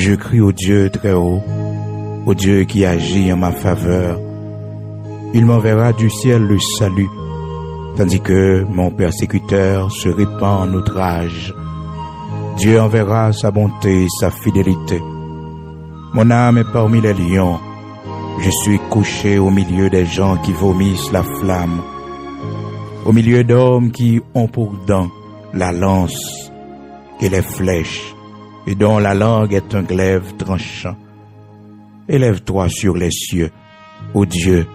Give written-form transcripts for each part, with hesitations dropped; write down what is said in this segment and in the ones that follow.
Je crie au Dieu très haut, au Dieu qui agit en ma faveur. Il m'enverra du ciel le salut, tandis que mon persécuteur se répand en outrage. Dieu enverra sa bonté et sa fidélité. Mon âme est parmi les lions. Je suis couché au milieu des gens qui vomissent la flamme, au milieu d'hommes qui ont pour dents la lance et les flèches, et dont la langue est un glaive tranchant. Élève-toi sur les cieux, ô Dieu,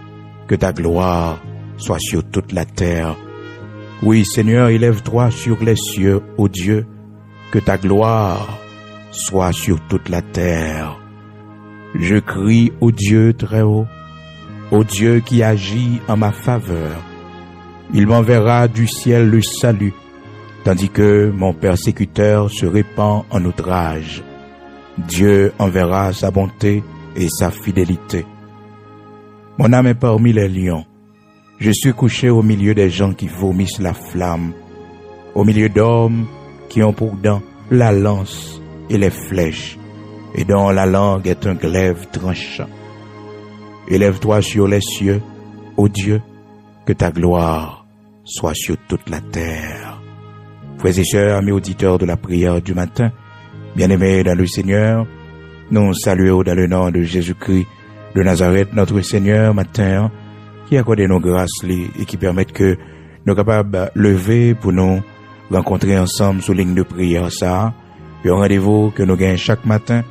que ta gloire soit sur toute la terre. Oui, Seigneur, élève-toi sur les cieux, ô Dieu, que ta gloire soit sur toute la terre. Je crie au Dieu très haut, au Dieu qui agit en ma faveur. Il m'enverra du ciel le salut, tandis que mon persécuteur se répand en outrage. Dieu enverra sa bonté et sa fidélité. Mon âme est parmi les lions. Je suis couché au milieu des gens qui vomissent la flamme, au milieu d'hommes qui ont pour dents la lance et les flèches, et dont la langue est un glaive tranchant. Élève-toi sur les cieux, ô Dieu, que ta gloire soit sur toute la terre. Frères et sœurs, amis auditeurs de la prière du matin, bien-aimés dans le Seigneur, nous saluons dans le nom de Jésus-Christ de Nazareth, notre Seigneur, matin, qui accorde nos grâces et qui permettent que nous sommes capables de lever pour nous rencontrer ensemble sous ligne de prière ça. Et un rendez-vous que nous gagnons chaque matin.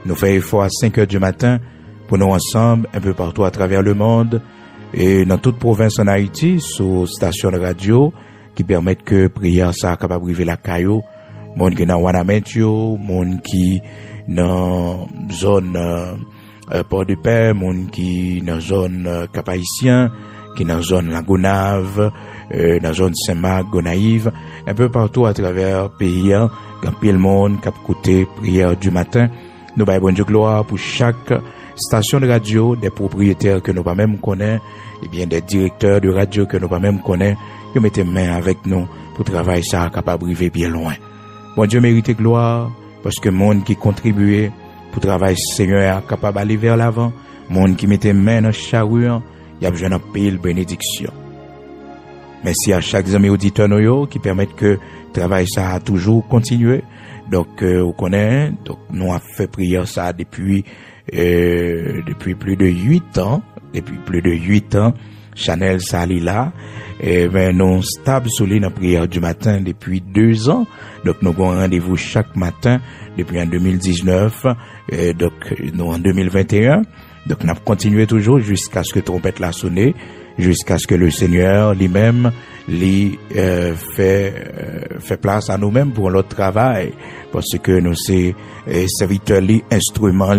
Nous faisons effort à 5 heures du matin pour nous ensemble, un peu partout à travers le monde et dans toute province en Haïti, sous station de radio qui permettent que prière ça capable de arriver la caillou, monde qui dans Wanametio, monde qui dans zone Port-de-Paix, monde qui dans zone Cap-Haïtien, qui dans zone Lagonave, dans zone Saint-Marc, Gonaïve, un peu partout à travers le pays, quand le monde cap côté prière du matin. Nous baillons bon Dieu gloire pour chaque station de radio, des propriétaires que nous pas même connaît, et bien des directeurs de radio que nous pas même connaît, qui mettent main avec nous pour travailler ça capable d'arriver bien loin. Bon Dieu mérite gloire parce que monde qui contribuait pour travailler Seigneur capable d'aller vers l'avant, monde qui mettait main dans charrue, il y a besoin d'un pile bénédiction. Merci à chaque ami auditeur nous qui permettent que le travail ça a toujours continué. Donc vous connaissez, donc nous avons fait prière ça depuis plus de 8 ans, Chanel Salila, et ben nous stable sur la prière du matin depuis 2 ans. Donc nous avons rendez-vous chaque matin depuis en 2019, et donc nous en 2021. Donc nous avons continué toujours jusqu'à ce que trompette la sonne, jusqu'à ce que le Seigneur lui-même fait place à nous-mêmes pour notre travail, parce que nous c'est serviteurs instruments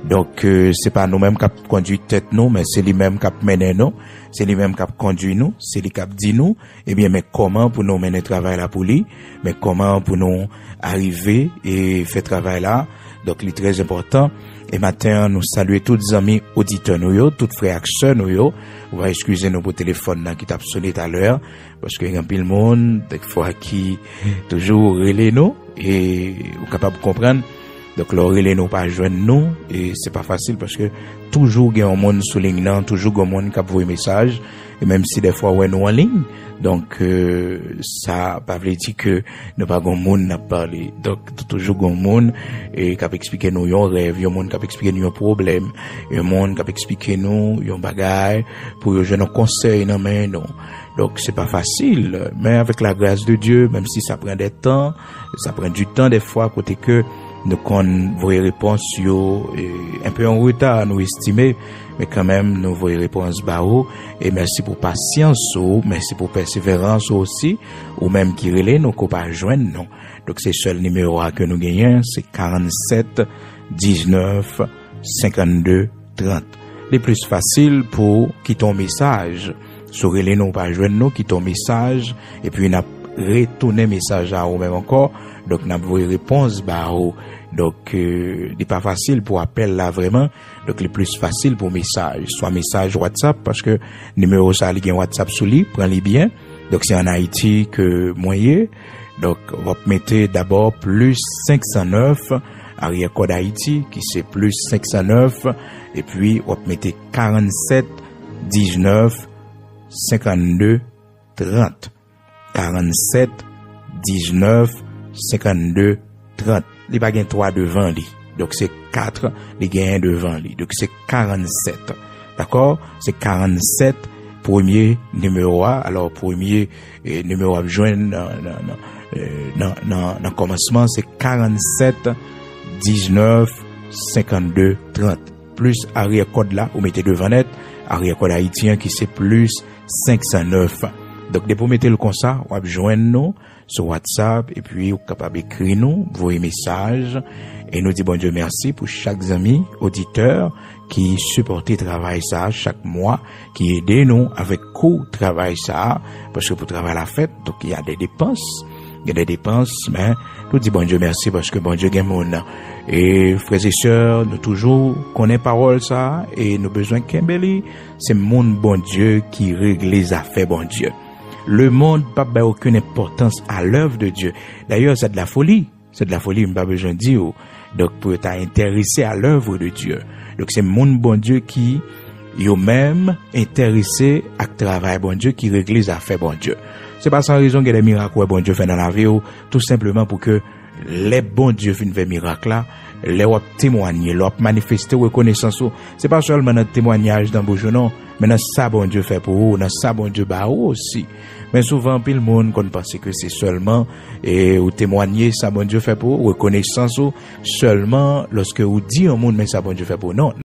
donc c'est pas nous-mêmes qui conduit tête nous, mais c'est lui-même qui mène nous, c'est lui-même qui conduit nous, c'est lui qui dit nous, et bien mais comment pour nous mener travail là pour lui, mais comment pour nous arriver et faire travail là. Donc c'est très important. Et matin, nous saluons tous les amis auditeurs nous, toutes frères et sœurs nous. On va excuser nous pour téléphone qui t'a sonné tout à l'heure, parce qu'il y a un peu de monde, des fois qui toujours relais nous, et on est capable de comprendre. Donc, le relais nous pas joindre nous, et c'est pas facile parce que toujours il y a un monde sous ligne, toujours un monde qui a envoyé message, et même si des fois, ouais, nous en ligne. Donc, ça, pas veut dire que nous pas grand monde n'a parlé. Donc, toujours grand monde, et qui a expliqué nous un rêve, un monde qui a expliqué nous un problème, un monde qui a expliqué nous un bagage, pour je nous conseille, non, mais non. Donc, c'est pas facile, mais avec la grâce de Dieu, même si ça prend du temps des fois, côté que, nous qu'on voyons réponse un peu en retard, nous estimer, mais quand même, nous voyons réponse barreau, et merci pour patience, merci pour persévérance aussi, ou même qui relève, nous qu'on pas joindre, non. Donc, c'est seul numéro que nous gagnons, c'est 47 19 52 30. Les plus faciles pour quitter ton message, sur relève, nous pas joindre, nous, quitter ton message, et puis, nous retourner message à ou même encore, donc n'a pas réponse barreau. Donc c'est pas facile pour appel là vraiment, donc le plus facile pour message, soit message WhatsApp parce que numéro ça il y a WhatsApp sous lui, prends-les bien. Donc c'est en Haïti que moyen. Donc on va mettre d'abord plus 509 arrière code Haïti qui c'est plus 509 et puis on mettez 47 19 52 30 47 19 52 30. Il pas gain 3 devant lui. Donc c'est 4, il gagne devant lui. Donc c'est 47. D'accord? C'est 47 premier numéro A. Alors premier numéro à joindre dans commencement c'est 47 19 52 30. Plus arrière code là, vous mettez devant net, arrière code haïtien qui c'est plus 509. Donc, dès que vous mettez le comme ça, vous pouvez joindre nous sur WhatsApp et puis vous êtes capable d'écrire nous, vos messages et nous dit bon Dieu merci pour chaque ami, auditeur qui supporte le travail ça chaque mois, qui aide nous avec court travail ça, parce que pour travailler la fête, donc il y a des dépenses. Il y a des dépenses, mais nous dit bon Dieu merci parce que bon Dieu gagne mon. Et frères et sœurs, nous toujours connaissons parole ça et nous besoin Kimberly, c'est mon bon Dieu qui règle les affaires bon Dieu. Le monde n'a pas aucune importance à l'œuvre de Dieu. D'ailleurs, c'est de la folie. C'est de la folie, pas besoin de dire. Donc, pour t'intéresser à l'œuvre de Dieu. Donc, c'est mon bon Dieu qui, yo même, intéressé à travail bon Dieu, qui règle les affaires bon Dieu. C'est pas sans raison qu'il y a des miracles bon Dieu fait dans la vie, tout simplement pour que les bons dieux viennent faire miracle là, les wap témoigner, les wap manifester reconnaissance. C'est pas seulement notre témoignage dans bouche non, mais dans ça bon Dieu fait pour vous, dans ça bon Dieu ba aussi. Mais souvent pile monde qu'on pense que c'est seulement et ou témoigner ça bon Dieu fait pour vous, reconnaissance seulement lorsque vous dit au monde mais ça bon Dieu fait pour non.